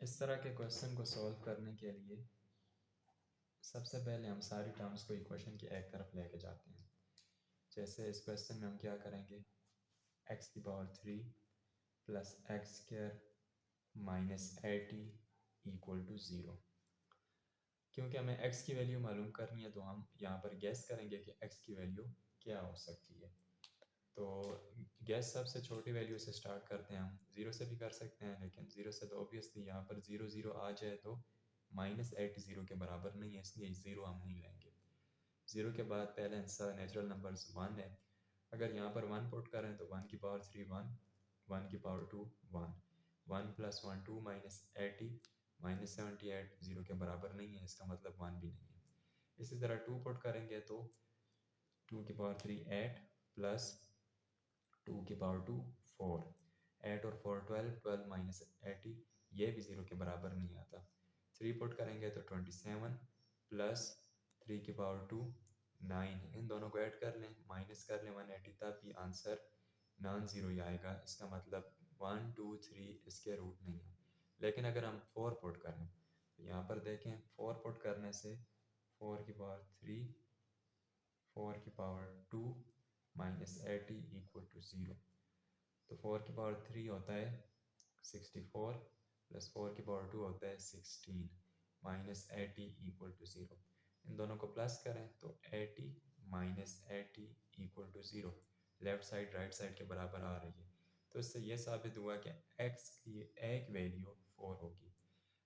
इस तरह के क्वेश्चन को सॉल्व करने के लिए सबसे पहले हम सारी टर्म्स को इक्वेशन की एक तरफ लेके जाते हैं। जैसे इस क्वेश्चन में हम क्या करेंगे, x की power 3 plus x square minus 80 equal to 0। क्योंकि हमें x की वैल्यू मालूम करनी है तो हम यहाँ पर गैस करेंगे कि x की वैल्यू क्या हो सकती है। तो गैस सबसे छोटी वैल्यू से स्टार्ट करते हैं, हम 0 से भी कर सकते हैं, लेकिन 0 से तो ऑब्वियसली यहाँ पर 0 0 आ जाए तो -80 0 के बराबर नहीं है, इसलिए 0 हम नहीं लेंगे। 0 के बाद पहले आंसर नेचुरल नंबर्स 1 है। अगर यहाँ पर 1 पुट करें तो 1 की पावर 3 1, 1 की पावर 2 1, 1 प्लस 1 2 माइनस 80 माइनस 78 0 के बराबर नहीं है, इसका मतलब 1 भी नहीं है। इसी तरह 2 पुट करेंगे तो 2 की पावर 3 8 प्लस 2 की पावर 2 4, 8 और 4 12, 12 माइनस 80 ये भी 0 के बराबर नहीं आता। 3 पुट करेंगे तो 27 प्लस 3 की पावर 2 9, इन दोनों को ऐड कर लें, माइनस कर लें 180, तब भी आंसर नॉन ज़ीरो ही आएगा। इसका मतलब 1 2 3 इसके रूट नहीं है। लेकिन अगर हम 4 पुट करें तो यहाँ पर देखें, 4 पुट करने से 4 की पावर 3, 4 की पावर 2 माइनस 80 इक्वल टू 0। तो 4 की पावर 3 होता है 64 प्लस 4 की पावर 2 होता है 16 माइनस 80 इक्वल टू 0। इन दोनों को प्लस करें तो 80 minus 80 equal to 0, left side right side के बराबर आ रही है। तो इससे यह साबित हुआ कि x की एक वैल्यू 4 होगी।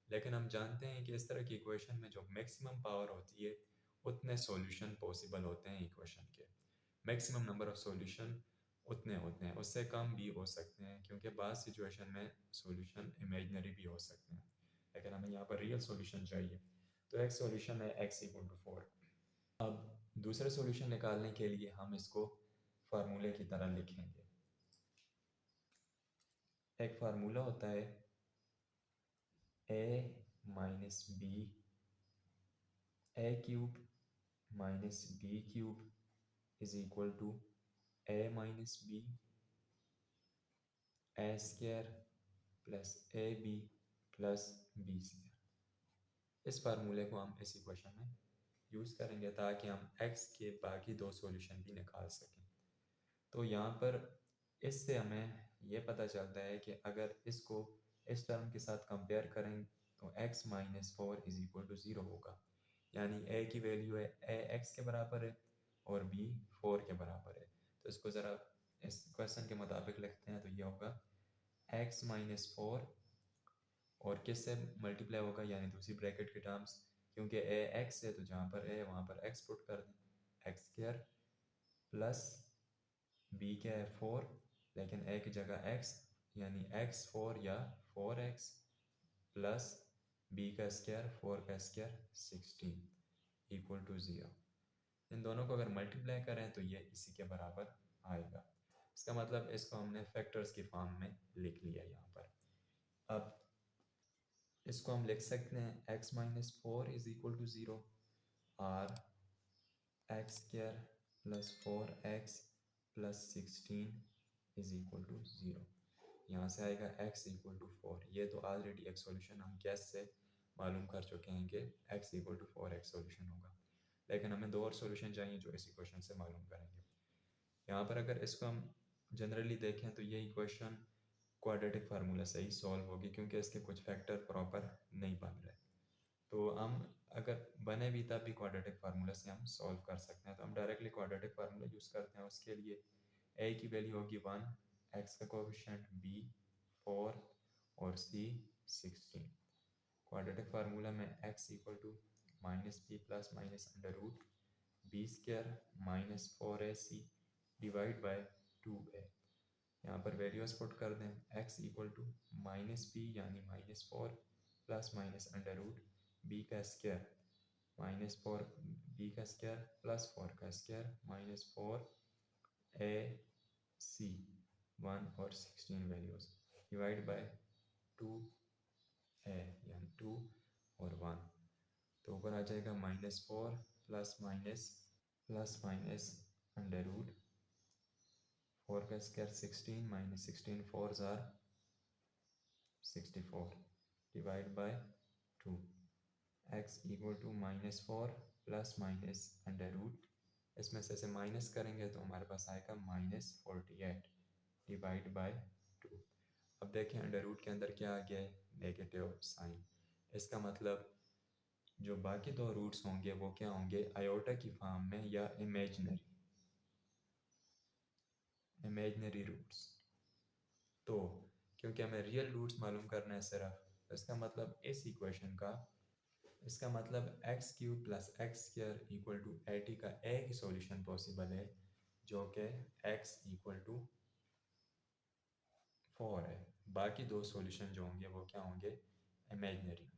लेकिन हम जानते हैं कि इस तरह की इक्वेशन में जो मैक्सिमम पावर होती है उतने सॉल्यूशन पॉसिबल होते हैं इक्वेशन के। मैक्सिमम नंबर ऑफ सॉल्यूशन उतने होते हैं, उससे कम भी हो सकते हैं, क्योंकि बाद सिचुएशन में सॉल्यूशन इमेजिनरी भी हो सकते हैं। लेकिन हमें यहाँ पर रियल सॉल्यूशन चाहिए। तो एक सॉल्यूशन है x इक्वल टू 4। अब दूसरे सॉल्यूशन निकालने के लिए हम इसको फार्मूले की तरह लिखेंगे। एक फार्मूला होता है a minus B A cube minus B cube is equal to a minus B A square plus A B plus B square. इस फार्मूले को हम इस इक्वेशन में यूज़ करेंगे ताकि हम x के बाकी दो सॉल्यूशन भी निकाल सकें। तो यहाँ पर इससे हमें ये पता चलता है कि अगर इसको इस टर्म के साथ कंपेयर करें तो x minus 4 is equal to 0 होगा। यानी a की वैल्यू है a x के बराबर है और b 4 के बराबर है। तो इसको ज़रा इस क्वेश्चन के मुताबिक लिखते हैं तो ये होगा x माइनस 4 और किससे मल्टीप्लाई होगा, यानी दूसरी ब्रैकेट के टर्म्स, क्योंकि ए एक्स है तो जहाँ पर ए वहाँ पर एक्स पुट कर दें, एक्स स्क्वायर प्लस बी क्या है 4, लेकिन ए की जगह एक्स, यानी एक्स 4 या 4x प्लस बी का स्क्वायर 4 का स्क्वायर 16 इक्वल टू 0। इन दोनों को अगर मल्टीप्लाई करें तो ये इसी के बराबर आएगा। इसका मतलब इसको हमने फैक्टर्स की फॉर्म में लिख लिया यहाँ पर। अब इसको हम लिख सकते हैं x minus 4 is equal to 0 और x square plus 4x plus 16 is equal to 0। यहाँ से आएगा x इक्वल टू 4। ये तो ऑलरेडी एक सॉल्यूशन हम गैस से मालूम कर चुके हैं कि x equal to 4x solution होगा, लेकिन हमें दो और सॉल्यूशन चाहिए जो इस इक्वेशन से मालूम करेंगे। यहाँ पर अगर इसको हम जनरली देखें तो ये इक्वेशन क्वाड्रेटिक फार्मूला से ही सॉल्व होगी, क्योंकि इसके कुछ फैक्टर प्रॉपर नहीं बन रहे। तो हम अगर बने भी तब भी क्वाड्रेटिक फार्मूला से हम सॉल्व कर सकते हैं। तो हम डायरेक्टली क्वाड्रेटिक फार्मूला यूज़ करते हैं। उसके लिए a की वैल्यू होगी 1, x का कोएफिशिएंट b 4 और c 16। क्वाड्रेटिक फार्मूला में x equal to minus b plus minus under root b square minus 4ac divide by 2a। यहाँ पर वैल्यूज पुट कर दें, x equal to minus b यानी minus 4 plus minus under root b का square minus 4 b का square plus 4 का square minus 4 ए सी 1 और 16 values divide by 2 ए यानी 2 और 1। तो ऊपर आ जाएगा -4 प्लस माइनस अंडर रूट 4 का स्क्वायर 16 माइनस 16 4 ज़ार 64 divide by 2, x equal to -4 plus minus under root, इसमें से माइनस करेंगे तो हमारे पास आएगा -48 डिवाइड बाय 2। अब देखें अंडर रूट के अंदर क्या आ गया है, नेगेटिव साइन। इसका मतलब जो बाकी दो रूट्स होंगे वो क्या होंगे, आयोटा की फॉर्म में या इमेजनरी रूट्स। तो क्योंकि हमें रियल रूट्स मालूम करना है सिर्फ, तो इसका मतलब इस इक्वेशन का, इसका मतलब x³ plus x² equal to 80 का एक ही सॉल्यूशन पॉसिबल है, जो कि x इक्वल टू 4 है। बाकी दो सॉल्यूशन जो होंगे वो क्या होंगे, इमेजनरी।